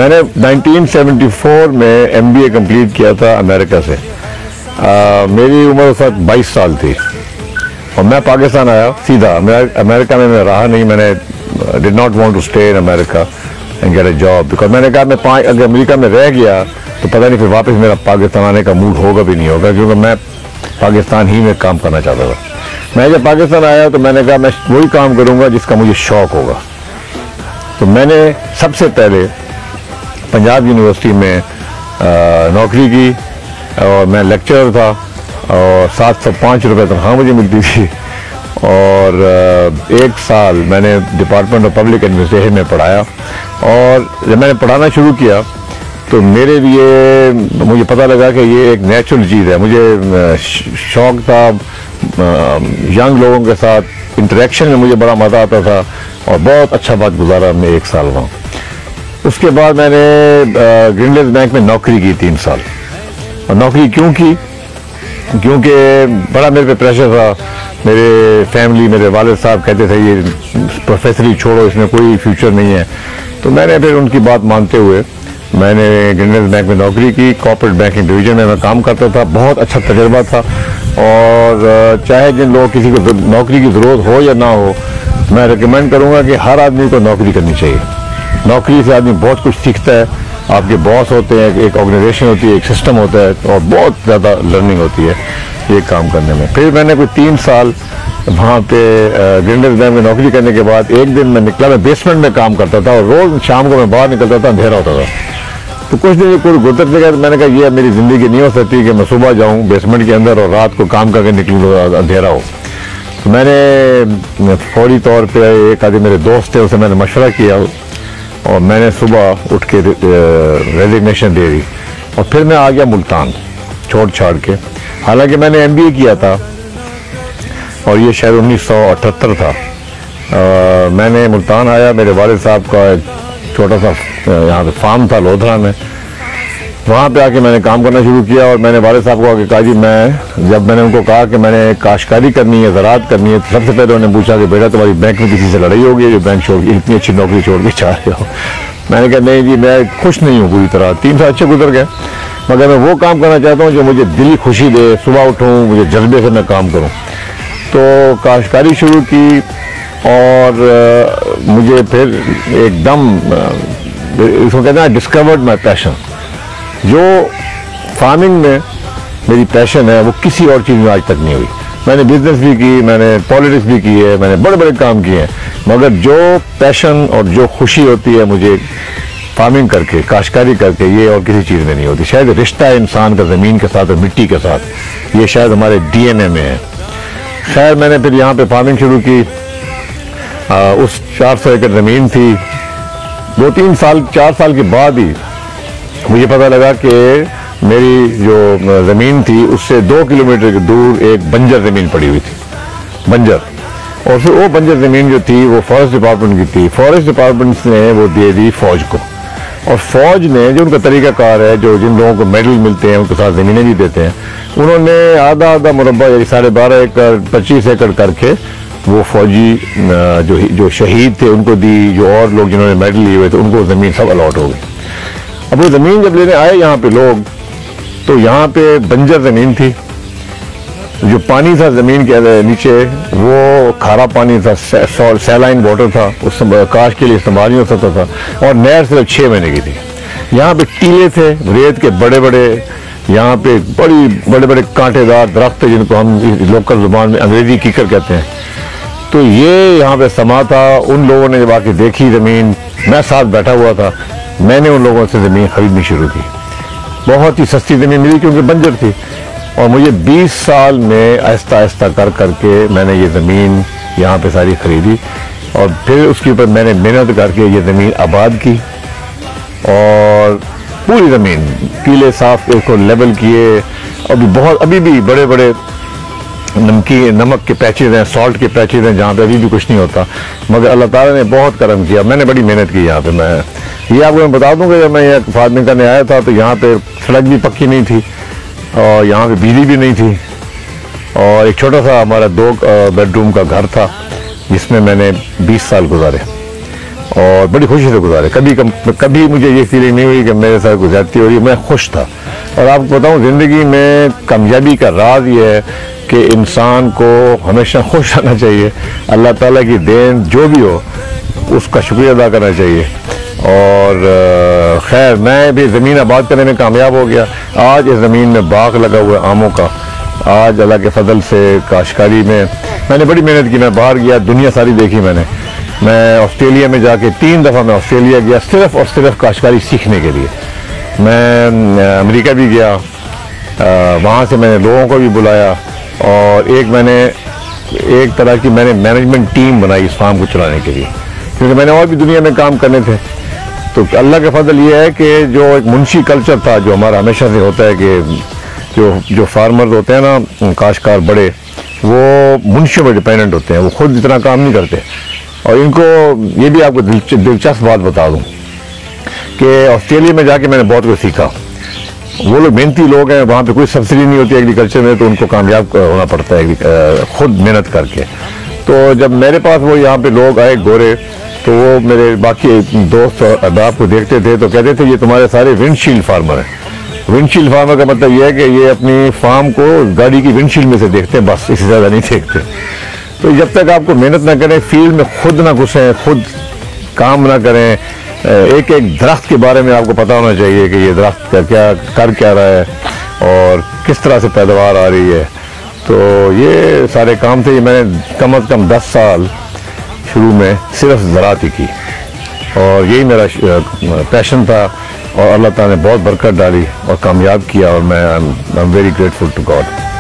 मैंने 1974 में MBA complete किया था अमेरिका से। मेरी उम्र उस वक्त 22 साल थी और मैं पाकिस्तान आया सीधा। अमेरिका में मैं रहा नहीं, मैंने did not want to stay in America and get a job, because मैंने कहा मैं अगर अमेरिका में रह गया तो पता नहीं फिर वापस मेरा पाकिस्तान आने का मूड होगा भी नहीं होगा, क्योंकि मैं पाकिस्तान ही में काम करना चाहता था। मैं जब पाकिस्तान आया तो मैंने कहा मैं वही काम करूँगा जिसका मुझे शौक़ होगा। तो मैंने सबसे पहले पंजाब यूनिवर्सिटी में नौकरी की और मैं लेक्चरर था और 705 रुपये तनख्वाह मुझे मिलती थी। और 1 साल मैंने डिपार्टमेंट ऑफ पब्लिक एडमिनिस्ट्रेशन में पढ़ाया। और जब मैंने पढ़ाना शुरू किया तो मेरे लिए मुझे पता लगा कि ये एक नेचुरल चीज़ है। मुझे शौक़ था यंग लोगों के साथ इंटरेक्शन में, मुझे बड़ा मज़ा आता था और बहुत अच्छा बात गुजारा मैं 1 साल वहाँ। उसके बाद मैंने ग्रीनलैंड बैंक में नौकरी की 3 साल। और नौकरी क्यों की? क्योंकि बड़ा मेरे पे प्रेशर था। मेरे फैमिली, मेरे वालिद साहब कहते थे ये प्रोफेसर ही छोड़ो, इसमें कोई फ्यूचर नहीं है। तो मैंने फिर उनकी बात मानते हुए मैंने ग्रीनलैंड बैंक में नौकरी की। कॉर्पोरेट बैंकिंग डिवीजन में मैं काम करता था, बहुत अच्छा तजुर्बा था। और चाहे जिन लोगों किसी को नौकरी की ज़रूरत हो या ना हो, मैं रिकमेंड करूँगा कि हर आदमी को नौकरी करनी चाहिए। नौकरी से आदमी बहुत कुछ सीखता है। आपके बॉस होते हैं, एक ऑर्गेनाइजेशन होती है, एक सिस्टम होता है और बहुत ज़्यादा लर्निंग होती है ये काम करने में। फिर मैंने कोई 3 साल वहाँ पे ग्रीनलैंड बैंक में नौकरी करने के बाद एक दिन मैं निकला, मैं बेसमेंट में काम करता था और रोज़ शाम को मैं बाहर निकलता था, अंधेरा होता था। तो कुछ दिन कोई गुजरते गए तो मैंने कहा ये मेरी ज़िंदगी नहीं हो सकती कि मैं सुबह जाऊँ बेसमेंट के अंदर और रात को काम करके निकलूँ अंधेरा हो। तो मैंने फौरी तौर पर एक आदमी मेरे दोस्त थे, उसे मैंने मशवरा किया और मैंने सुबह उठ के रेजिग्नेशन दे दी और फिर मैं आ गया मुल्तान छोड़ छाड़ के। हालांकि मैंने MBA किया था और ये शायद 1978 था। मैंने मुल्तान आया, मेरे वालिद साहब का एक छोटा सा यहाँ पे फार्म था लोधरा में, वहाँ पे आके मैंने काम करना शुरू किया। और मैंने वालिद साहब को आके कहा जी जब मैंने उनको कहा कि मैंने काश्तकारी करनी है, ज़राअत करनी है, तो सबसे पहले उन्होंने पूछा कि बेटा तुम्हारी बैंक में किसी से लड़ाई हो गई जो बैंक छोड़ के इतनी अच्छी नौकरी छोड़ के चाह रहे हो? मैंने कहा नहीं जी, मैं खुश नहीं हूँ पूरी तरह। 3 साल अच्छे गुजर गए, मगर मैं वो काम करना चाहता हूँ जो मुझे दिली खुशी दे, सुबह उठूँ, मुझे जज्बे से मैं काम करूँ। तो काश्तकारी शुरू की और मुझे फिर एकदम इसको कहते हैं डिस्कवर्ड माई पैशन। जो फार्मिंग में मेरी पैशन है वो किसी और चीज़ में आज तक नहीं हुई। मैंने बिजनेस भी की, मैंने पॉलिटिक्स भी की है, मैंने बड़े बड़े काम किए हैं, मगर जो पैशन और जो खुशी होती है मुझे फार्मिंग करके, काश्तकारी करके, ये और किसी चीज़ में नहीं होती। शायद रिश्ता है इंसान का ज़मीन के साथ और मिट्टी के साथ, ये शायद हमारे DNA में है। खैर मैंने फिर यहाँ पे फार्मिंग शुरू की। उस 400 एकड़ ज़मीन थी। 2-3 साल 4 साल के बाद ही मुझे पता लगा कि मेरी जो ज़मीन थी उससे 2 किलोमीटर के दूर एक बंजर ज़मीन पड़ी हुई थी, बंजर। और फिर वो बंजर ज़मीन जो थी वो फॉरेस्ट डिपार्टमेंट की थी। फॉरेस्ट डिपार्टमेंट ने वो दे दी फ़ौज को, और फ़ौज ने जो उनका तरीक़ाकार है, जो जिन लोगों को मेडल मिलते हैं उनके साथ ज़मीनें भी देते हैं, उन्होंने आधा मुरब्बा यानी 12.5 एकड़ 25 एकड़ करके वो फौजी जो शहीद थे उनको दी, जो और लोग जिन्होंने मेडल लिए हुए थे उनको ज़मीन सब अलॉट हो गई। अब वो ज़मीन जब लेने आए यहाँ पे लोग, तो यहाँ पे बंजर ज़मीन थी। जो पानी था ज़मीन के नीचे वो खारा पानी था, सैलाइन वाटर था, उस काश के लिए इस्तेमाल नहीं हो सकता था। और नहर सिर्फ 6 महीने की थी। यहाँ पे टीले थे, रेत के बड़े बड़े, यहाँ पे बड़े बड़े कांटेदार दरख्त थे जिनको हम लोकल जुबान में अंग्रेजी कीकर कहते हैं। तो ये यहाँ पे समा था। उन लोगों ने जब आके देखी ज़मीन, मैं साथ बैठा हुआ था, मैंने उन लोगों से ज़मीन खरीदनी शुरू की। बहुत ही सस्ती ज़मीन मिली क्योंकि बंजर थी। और मुझे 20 साल में आहिस्ता आहिस्ता कर करके मैंने ये ज़मीन यहाँ पे सारी खरीदी और फिर उसके ऊपर मैंने मेहनत करके ये ज़मीन आबाद की। और पूरी ज़मीन कीले साफ इसको लेवल किए। अभी भी बड़े बड़े नमक के पैचेज हैं, सॉल्ट के पैचेज हैं जहाँ पे अभी भी कुछ नहीं होता, मगर अल्लाह ताला ने बहुत करम किया। मैंने बड़ी मेहनत की यहाँ पे। मैं ये आपको मैं बता दूँ कि जब मैं यहाँ फार्मिंग करने आया था तो यहाँ पे सड़क भी पक्की नहीं थी और यहाँ पे बिजली भी नहीं थी। और एक छोटा सा हमारा 2 बेडरूम का घर था जिसमें मैंने 20 साल गुजारे। और बड़ी खुशी से गुजारे। कभी मुझे ये फीलिंग नहीं हुई कि मेरे साथ कोई ज्यादती हो रही है। मैं खुश था। और आपको बताऊं, ज़िंदगी में कामयाबी का राज ये है कि इंसान को हमेशा खुश रहना चाहिए। अल्लाह ताला की देन जो भी हो उसका शुक्रिया अदा करना चाहिए। और खैर, मैं भी ज़मीन आबाद करने में कामयाब हो गया। आज इस ज़मीन में बाग लगा हुआ है आमों का। आज अल्लाह के फजल से काश्तकारी में मैंने बड़ी मेहनत की। मैं बाहर गया, दुनिया सारी देखी मैंने। मैं ऑस्ट्रेलिया में जाके 3 दफ़ा मैं ऑस्ट्रेलिया गया सिर्फ और सिर्फ काश्तकारी सीखने के लिए। मैं अमेरिका भी गया, वहाँ से मैंने लोगों को भी बुलाया और एक तरह की मैंने मैनेजमेंट टीम बनाई इस फार्म को चलाने के लिए, क्योंकि मैंने और भी दुनिया में काम करने थे। तो अल्लाह का फजल ये है कि जो एक मुंशी कल्चर था जो हमारा हमेशा से होता है कि जो फार्मर्स होते हैं ना, काश्तकार बड़े, वो मुंशियों पर डिपेंडेंट होते हैं, वो खुद इतना काम नहीं करते। और इनको ये भी आपको दिलचस्प बात बता दूं कि ऑस्ट्रेलिया में जाके मैंने बहुत कुछ सीखा। वो लोग मेहनती लोग हैं, वहाँ पे कोई सब्सिडी नहीं होती एग्रीकल्चर में, तो उनको कामयाब होना पड़ता है खुद मेहनत करके। तो जब मेरे पास वो यहाँ पे लोग आए गोरे, तो वो मेरे बाकी दोस्त और अहबाब को देखते थे तो कहते थे ये तुम्हारे सारे विंडशील्ड फार्मर हैं। विंडशील्ड फार्मर का मतलब ये है कि ये अपनी फार्म को गाड़ी की विंडशील्ड में से देखते हैं, बस, इससे ज़्यादा नहीं देखते। तो जब तक आपको मेहनत ना करें, फील्ड में खुद ना घुसें, खुद काम ना करें, एक एक दरख्त के बारे में आपको पता होना चाहिए कि ये दरख्त कर क्या रहा है और किस तरह से पैदावार आ रही है। तो ये सारे काम थे। मैंने कम से कम 10 साल शुरू में सिर्फ ज़राअत ही की और यही मेरा पैशन था। और अल्लाह ताला ने बहुत बरकत डाली और कामयाब किया और मैं I am very grateful to God.